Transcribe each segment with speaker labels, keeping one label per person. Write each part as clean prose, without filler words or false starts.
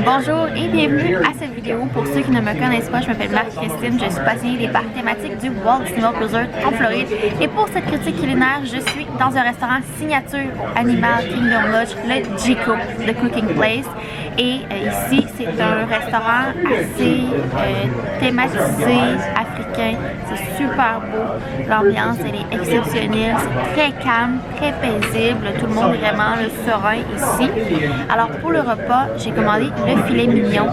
Speaker 1: Bonjour et bienvenue à cette vidéo. Pour ceux qui ne me connaissent pas, je m'appelle Marie-Christine, je suis passionnée des parcs thématiques du Walt Disney World Resort en Floride. Et pour cette critique culinaire, je suis dans un restaurant signature au Animal Kingdom Lodge, le Jiko, The Cooking Place. Et ici, c'est un restaurant assez thématisé, africain. C'est super beau. L'ambiance, elle est exceptionnelle. C'est très calme, très paisible. Tout le monde est vraiment serein ici. Alors, pour le repas, j'ai commandé le filet mignon.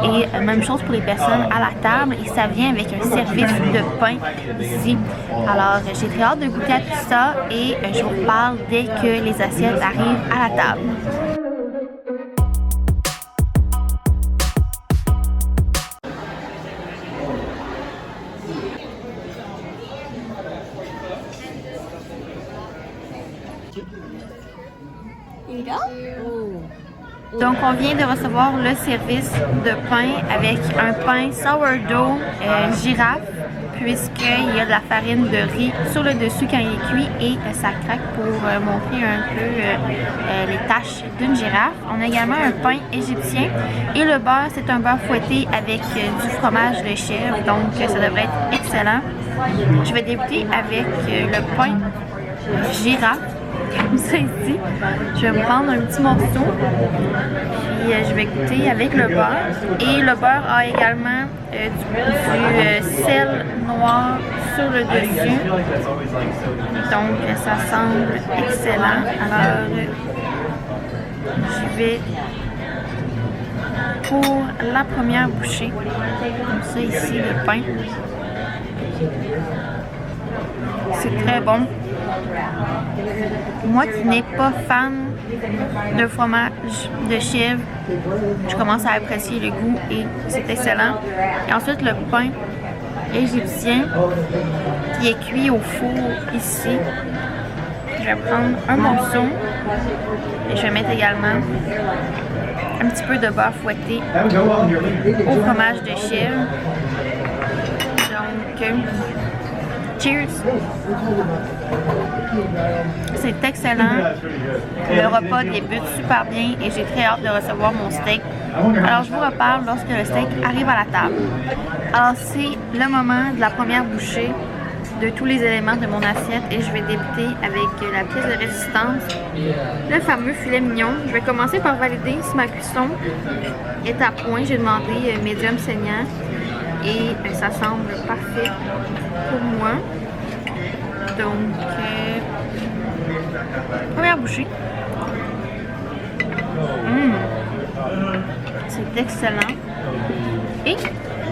Speaker 1: Et même chose pour les personnes à la table. Et ça vient avec un service de pain ici. Alors, j'ai très hâte de goûter à tout ça. Et je vous parle dès que les assiettes arrivent à la table. Donc on vient de recevoir le service de pain avec un pain sourdough girafe, puisqu'il y a de la farine de riz sur le dessus quand il est cuit et ça craque pour montrer un peu les taches d'une girafe. On a également un pain égyptien et le beurre, c'est un beurre fouetté avec du fromage de chèvre, donc ça devrait être excellent. Je vais débuter avec le pain girafe. Comme ça ici, je vais me prendre un petit morceau, puis je vais goûter avec le beurre. Et le beurre a également du sel noir sur le dessus, donc ça semble excellent. Alors, je vais pour la première bouchée, comme ça ici, le pain. C'est très bon. Moi qui n'ai pas fan de fromage de chèvre, je commence à apprécier le goût et c'est excellent. Et ensuite le pain égyptien qui est cuit au four ici. Je vais prendre un morceau et je vais mettre également un petit peu de beurre fouetté au fromage de chèvre. Donc, cheers! C'est excellent. Le repas débute super bien et j'ai très hâte de recevoir mon steak. Alors je vous reparle lorsque le steak arrive à la table. Alors c'est le moment de la première bouchée de tous les éléments de mon assiette et je vais débuter avec la pièce de résistance, le fameux filet mignon. Je vais commencer par valider si ma cuisson est à point. J'ai demandé médium saignant et ça semble parfait pour moi. Donc, première bouchée. C'est excellent. Et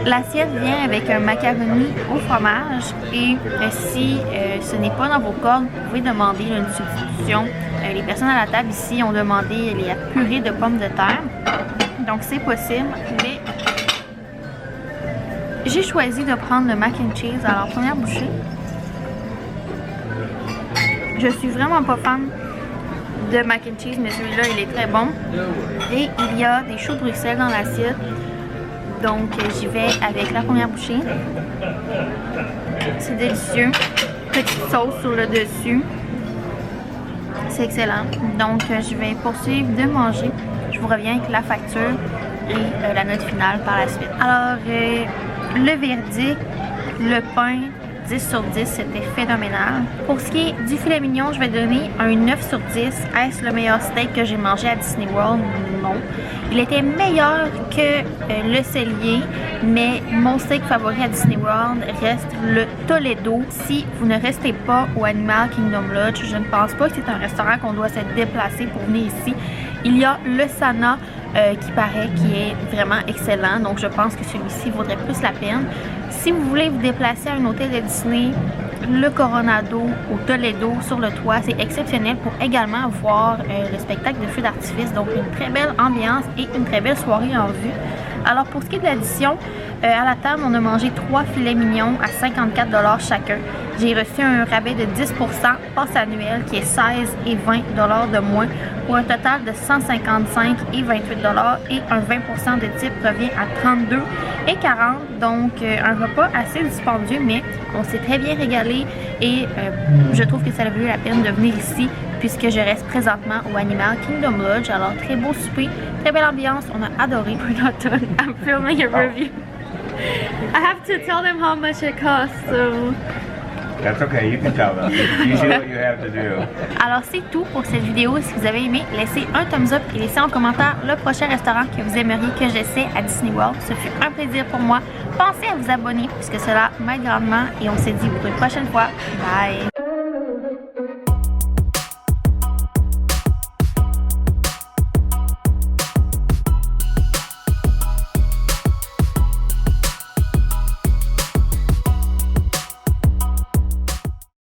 Speaker 1: l'assiette vient avec un macaroni au fromage. Et si ce n'est pas dans vos cordes, vous pouvez demander une substitution. Les personnes à la table ici ont demandé la purée de pommes de terre. Donc, c'est possible. Mais j'ai choisi de prendre le mac and cheese. Alors, première bouchée. Je suis vraiment pas fan de mac and cheese, mais celui-là, il est très bon. Et il y a des choux Bruxelles dans l'assiette. Donc, j'y vais avec la première bouchée. C'est délicieux. Petite sauce sur le dessus. C'est excellent. Donc, je vais poursuivre de manger. Je vous reviens avec la facture et la note finale par la suite. Alors, le verdict, le pain, 10 sur 10, c'était phénoménal. Pour ce qui est du filet mignon, je vais donner un 9 sur 10. Est-ce le meilleur steak que j'ai mangé à Disney World? Non. Il était meilleur que le cellier, mais mon steak favori à Disney World reste le Toledo. Si vous ne restez pas au Animal Kingdom Lodge, je ne pense pas que c'est un restaurant qu'on doit se déplacer pour venir ici. Il y a le Sana qui paraît qui est vraiment excellent, donc je pense que celui-ci vaudrait plus la peine. Si vous voulez vous déplacer à un hôtel de Disney, le Coronado au Toledo sur le toit, c'est exceptionnel pour également voir le spectacle de feux d'artifice, donc une très belle ambiance et une très belle soirée en vue. Alors pour ce qui est de l'addition, à la table on a mangé 3 filets mignons à 54 $ chacun. J'ai reçu un rabais de 10% passe annuelle qui est 16 et 20 $ de moins pour un total de 155 et 28 $ et un 20% de type revient à 32 et 40. Donc un repas assez dispendieux, mais on s'est très bien régalé et je trouve que ça a valu la peine de venir ici puisque je reste présentement au Animal Kingdom Lodge. Alors, très beau souper, très belle ambiance, on a adoré. We're not done. I'm filming a review. I have to tell them how much it costs, so...
Speaker 2: That's okay, you can tell them. You do what you have to do.
Speaker 1: Alors c'est tout pour cette vidéo. Si vous avez aimé, laissez un thumbs up et laissez en commentaire le prochain restaurant que vous aimeriez que j'essaie à Disney World. Ce fut un plaisir pour moi. Pensez à vous abonner puisque cela m'aide grandement et on se dit pour une prochaine fois. Bye!